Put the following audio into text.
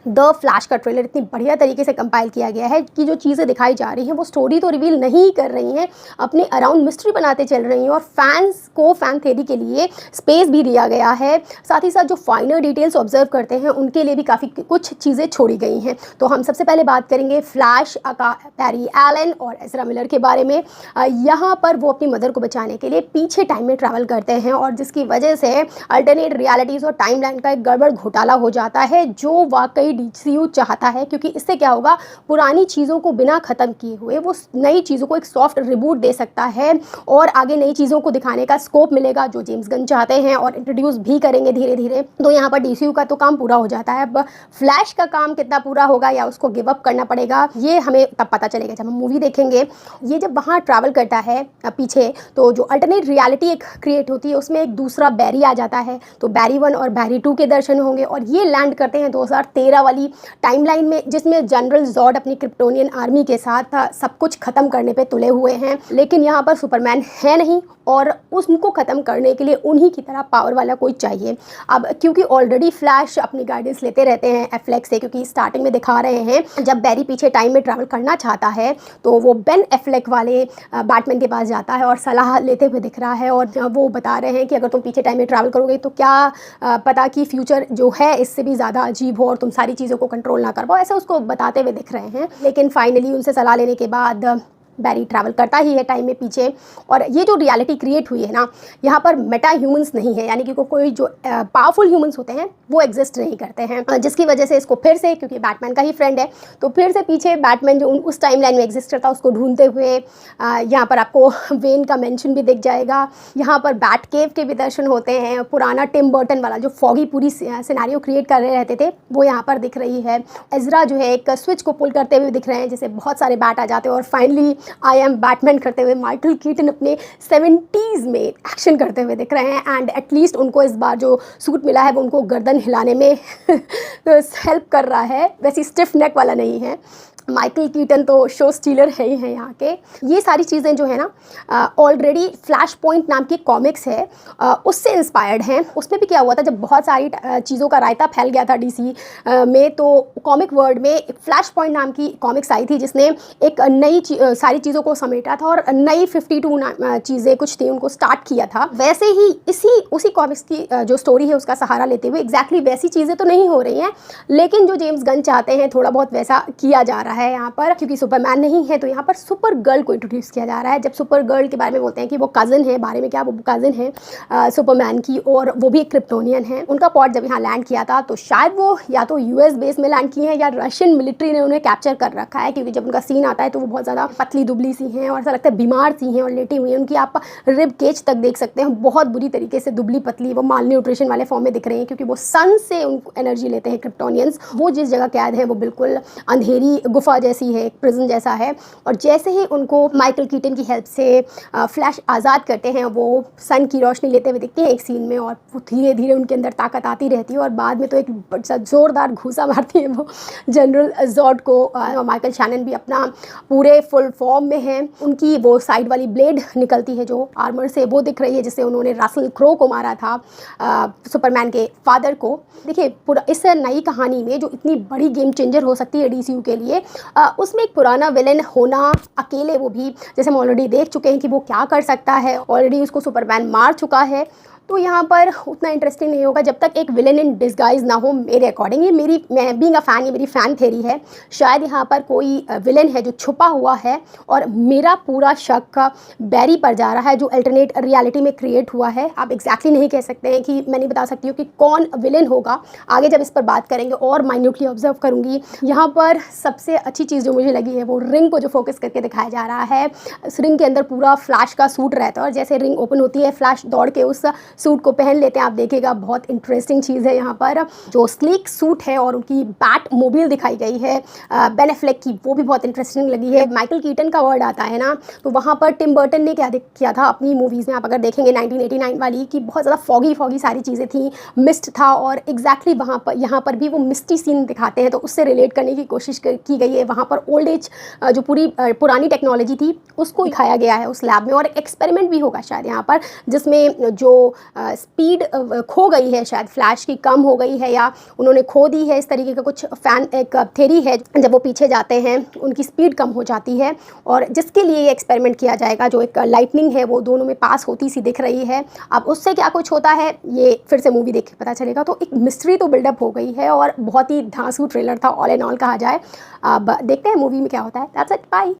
The flash का trailer इतनी बढ़िया तरीके से कंपाइल किया गया है कि जो चीज़ें दिखाई जा रही हैं वो स्टोरी तो रिवील नहीं कर रही हैं, अपने अराउंड मिस्ट्री बनाते चल रही हैं और फैंस को फैन थ्योरी के लिए स्पेस भी दिया गया है। साथ ही साथ जो फाइनल डिटेल्स ऑब्जर्व करते हैं उनके लिए भी काफ़ी कुछ चीज़ें छोड़ी गई हैं। तो हम सबसे पहले बात करेंगे फ्लैश बैरी एलन और एज़रा मिलर के बारे में। यहाँ पर वो अपनी मदर को बचाने के लिए पीछे टाइम में ट्रैवल करते हैं और जिसकी वजह से अल्टरनेट रियलिटीज़ और टाइमलाइन का एक गड़बड़ घोटाला हो जाता है, जो वाकई DCU चाहता है, क्योंकि इससे क्या होगा, पुरानी चीज़ों को बिना ख़त्म किए हुए वो नई चीज़ों को एक सॉफ्ट रिबूट दे सकता है और आगे नई चीज़ों को दिखाने का स्कोप मिलेगा जो जेम्स गन चाहते हैं और इंट्रोड्यूस भी करेंगे धीरे धीरे। तो यहाँ पर DCU का तो काम पूरा हो जाता है। अब फ्लैश का काम कितना पूरा होगा या उसको गिव अप करना पड़ेगा, ये हमें तब पता चलेगा जब हम मूवी देखेंगे। ये जब वहाँ ट्रैवल करता है पीछे, तो जो अल्टरनेट रियलिटी एक क्रिएट होती है उसमें एक दूसरा बैरी आ जाता है, तो बैरी 1 और बैरी 2 के दर्शन होंगे और ये लैंड करते हैं 2013 वाली टाइमलाइन में, जिसमें जनरल जॉड अपनी क्रिप्टोनियन आर्मी के साथ सब कुछ ख़त्म करने पे तुले हुए हैं। लेकिन यहाँ पर सुपरमैन है नहीं और उसको ख़त्म करने के लिए उन्हीं की तरह पावर वाला कोई चाहिए। अब क्योंकि ऑलरेडी फ्लैश अपनी गाइडेंस लेते रहते हैं एफ्लेक से, क्योंकि स्टार्टिंग में दिखा रहे हैं जब बैरी पीछे टाइम में ट्रैवल करना चाहता है तो वो बेन एफ्लेक वाले बैटमैन के पास जाता है और सलाह लेते हुए दिख रहा है और वो बता रहे हैं कि अगर तुम पीछे टाइम में ट्रैवल करोगे तो क्या पता कि फ्यूचर जो है इससे भी ज़्यादा अजीब हो और तुम सारी चीज़ों को कंट्रोल ना कर पाओ, ऐसा उसको बताते हुए दिख रहे हैं। लेकिन फाइनली उनसे सलाह लेने के बाद बैरी ट्रैवल करता ही है टाइम में पीछे। और ये जो रियलिटी क्रिएट हुई है ना, यहाँ पर मेटा ह्यूमंस नहीं है, यानी कि कोई जो पावरफुल ह्यूमंस होते हैं वो एग्जिस्ट नहीं करते हैं, जिसकी वजह से इसको फिर से, क्योंकि बैटमैन का ही फ्रेंड है, तो फिर से पीछे बैटमैन जो उस टाइम लाइन में एग्जिस्ट करता है उसको ढूंढते हुए यहाँ पर आपको वेन का मेंशन भी दिख जाएगा। यहाँ पर बैट केव के भी दर्शन होते हैं, पुराना टिम बर्टन वाला जो फॉगी पूरी सिनेरियो क्रिएट कर रहे रहते थे वो यहाँ पर दिख रही है। एज़रा जो है एक स्विच को पुल करते हुए दिख रहे हैं जिससे बहुत सारे बैट आ जाते हैं और फाइनली आई एम बैटमैन करते हुए माइकल कीटन अपने 70s में एक्शन करते हुए दिख रहे हैं। एंड एटलीस्ट उनको इस बार जो सूट मिला है वो उनको गर्दन हिलाने में हेल्प कर रहा है, वैसी स्टिफ नेक वाला नहीं है। माइकल कीटन तो शो स्टीलर है ही हैं यहाँ के। ये सारी चीज़ें जो है ना ऑलरेडी फ्लैश पॉइंट नाम की कॉमिक्स है उससे इंस्पायर्ड हैं। उसमें भी क्या हुआ था, जब बहुत सारी चीज़ों का रायता फैल गया था DC में, तो कॉमिक वर्ल्ड में फ्लैश पॉइंट नाम की कॉमिक्स आई थी जिसने एक नई सारी चीज़ों को समेटा था और नई 52 चीज़ें कुछ थी उनको स्टार्ट किया था। वैसे ही उसी कॉमिक्स की जो स्टोरी है उसका सहारा लेते हुए एग्जैक्टली वैसी चीज़ें तो नहीं हो रही हैं, लेकिन जो जेम्स गन चाहते हैं थोड़ा बहुत वैसा किया जा रहा है यहाँ पर। क्योंकि सुपरमैन नहीं है तो यहाँ पर सुपर गर्ल को इंट्रोड्यूस किया जा रहा है। जब सुपर गर्ल के बारे में बोलते हैं कि वो कज़न है, बारे में क्या, वो कज़न है सुपरमैन की और वो भी एक क्रिप्टोनियन है। उनका पॉट जब यहाँ लैंड किया था तो शायद वो या तो US बेस में लैंड किए हैं या रशियन मिलिट्री ने उन्हें कैप्चर कर रखा है, क्योंकि जब उनका सीन आता है तो वो बहुत ज़्यादा पतली दुबली सी हैं और ऐसा लगता है बीमार सी हैं और लेटी हुई हैं। उनकी आप रिब केज तक देख सकते हैं, बहुत बुरी तरीके से दुबली पतली, वो माल न्यूट्रिशन वाले फॉर्म में दिख रहे हैं क्योंकि वो सन से उनको एनर्जी लेते हैं क्रिप्टोनियंस। वो जिस जगह कैद है वो बिल्कुल अंधेरी गुफा जैसी है, एक प्रिजन जैसा है। और जैसे ही उनको माइकल कीटन की हेल्प से फ्लैश आज़ाद करते हैं वो सन की रोशनी लेते हुए दिखते हैं एक सीन में और वो धीरे धीरे उनके अंदर ताकत आती रहती है और बाद में तो एक ज़ोरदार घूसा मारती है वो जनरल जॉड को। माइकल शैनन भी अपना पूरे फुल फॉर्म में है, उनकी वो साइड वाली ब्लेड निकलती है जो आर्मर से वो दिख रही है जिससे उन्होंने रसल क्रो को मारा था, सुपरमैन के फादर को। देखिए पूरा इस नई कहानी में जो इतनी बड़ी गेम चेंजर हो सकती है DCU के लिए, उसमें एक पुराना विलन होना अकेले, वो भी जैसे हम ऑलरेडी देख चुके हैं कि वो क्या कर सकता है, ऑलरेडी उसको सुपरमैन मार चुका है, तो यहाँ पर उतना इंटरेस्टिंग नहीं होगा जब तक एक विलन इन डिस्गाइज ना हो मेरे अकॉर्डिंग। ये मैं बीइंग अ फैन, ये मेरी फ़ैन थेरी है। शायद यहाँ पर कोई विलन है जो छुपा हुआ है और मेरा पूरा शक बैरी पर जा रहा है जो अल्टरनेट रियलिटी में क्रिएट हुआ है। आप एग्जैक्टली नहीं कह सकते हैं कि मैं नहीं बता सकती हूँ कि कौन विलन होगा, आगे जब इस पर बात करेंगे और माइन्यूटली ऑब्जर्व करूँगी। यहाँ पर सबसे अच्छी चीज़ जो मुझे लगी है वो रिंग को जो फोकस करके दिखाया जा रहा है। इस रिंग के अंदर पूरा फ्लैश का सूट रहता है और जैसे रिंग ओपन होती है फ्लैश दौड़ के उस सूट को पहन लेते हैं। आप देखिएगा बहुत इंटरेस्टिंग चीज़ है यहाँ पर जो स्लीक सूट है और उनकी बैट मोबाइल दिखाई गई है बेन एफ्लेक की, वो भी बहुत इंटरेस्टिंग लगी है। माइकल कीटन का वर्ड आता है ना, तो वहाँ पर टिम बर्टन ने क्या किया था अपनी मूवीज़ में, आप अगर देखेंगे 1989 वाली की बहुत ज़्यादा फॉगी सारी चीज़ें थी, मिस्ट था और एग्जैक्टली वहाँ पर यहाँ पर भी वो मिस्टी सीन दिखाते हैं तो उससे रिलेट करने की कोशिश की गई है। वहाँ पर ओल्ड एज जो पुरानी टेक्नोलॉजी थी उसको दिखाया गया है उस लैब में और एक्सपेरिमेंट भी होगा शायद यहाँ पर, जिसमें जो स्पीड खो गई है, शायद फ्लैश की कम हो गई है या उन्होंने खो दी है, इस तरीके का कुछ फैन एक थेरी है। जब वो पीछे जाते हैं उनकी स्पीड कम हो जाती है और जिसके लिए ये एक्सपेरिमेंट किया जाएगा, जो एक लाइटनिंग है वो दोनों में पास होती सी दिख रही है। अब उससे क्या कुछ होता है ये फिर से मूवी देख के पता चलेगा। तो एक मिस्ट्री तो बिल्डअप हो गई है और बहुत ही धांसू ट्रेलर था ऑल एंड ऑल कहा जाए। अब देखते हैं मूवी में क्या होता है। That's it, bye.